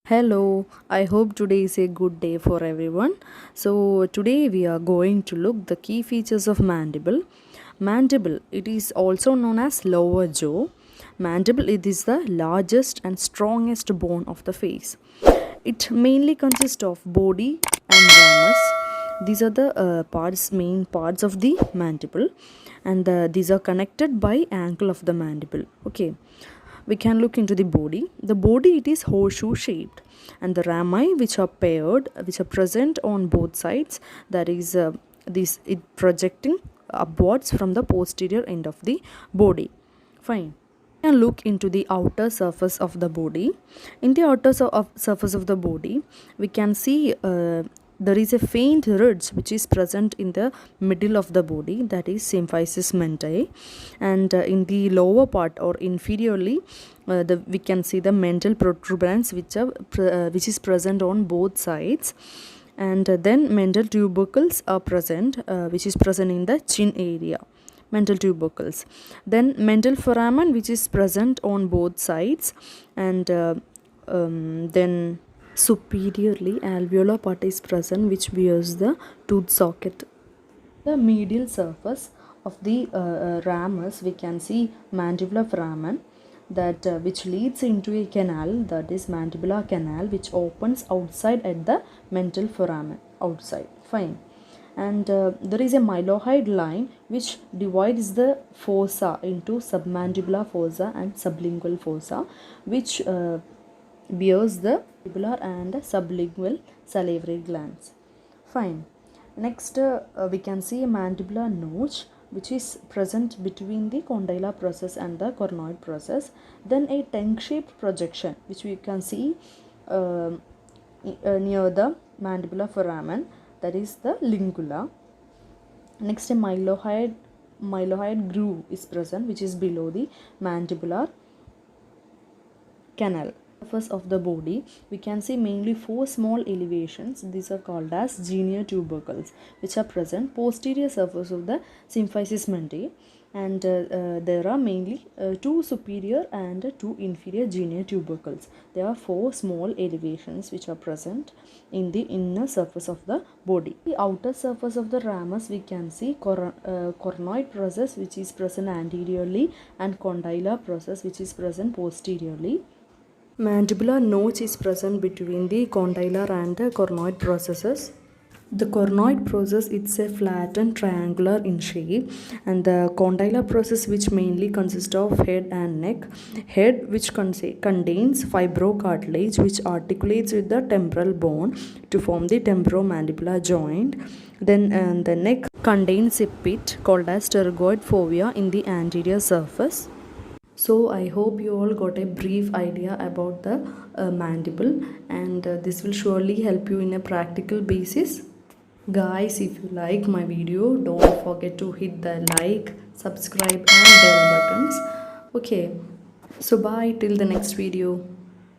Hello, I hope today is a good day for everyone. So today we are going to look the key features of mandible. Mandible, it is also known as lower jaw. Mandible, it is the largest and strongest bone of the face. It mainly consists of body and ramus. These are the main parts of the mandible, and these are connected by angle of the mandible. Okay, we can look into the body. The body, it is horseshoe shaped, and the rami which are paired, which are present on both sides, that is this it projecting upwards from the posterior end of the body. Fine. We can look into the outer surface of the body. In the outer surface of the body, we can see there is a faint ridge which is present in the middle of the body, that is symphysis mentae, and in the lower part or inferiorly, we can see the mental protuberance which is present on both sides, and then mental tubercles are present, which is present in the chin area. Mental tubercles, then mental foramen which is present on both sides, and then superiorly alveolar part is present which bears the tooth socket. The medial surface of the ramus, we can see mandibular foramen, that which leads into a canal, that is mandibular canal, which opens outside at the mental foramen outside. Fine. And there is a mylohyoid line which divides the fossa into submandibular fossa and sublingual fossa, which bears the mandibular and sublingual salivary glands. Fine. Next, we can see a mandibular notch which is present between the condylar process and the coronoid process. Then a tongue-shaped projection which we can see near the mandibular foramen, that is the lingula. Next, a mylohyoid groove is present which is below the mandibular canal. Surface of the body, we can see mainly four small elevations. These are called as genial tubercles, which are present posterior surface of the symphysis mentae, and there are mainly two superior and two inferior genial tubercles. There are four small elevations which are present in the inner surface of the body. The outer surface of the ramus, we can see coronoid process which is present anteriorly, and condylar process which is present posteriorly. Mandibular notch is present between the condylar and the coronoid processes. The coronoid process, it's a flat and triangular in shape, and the condylar process which mainly consists of head and neck. Head which contains fibrocartilage which articulates with the temporal bone to form the temporomandibular joint. Then the neck contains a pit called as pterygoid fovea in the anterior surface. So I hope you all got a brief idea about the mandible, and this will surely help you in a practical basis. Guys, if you like my video, don't forget to hit the like, subscribe and bell buttons. Okay, so bye till the next video.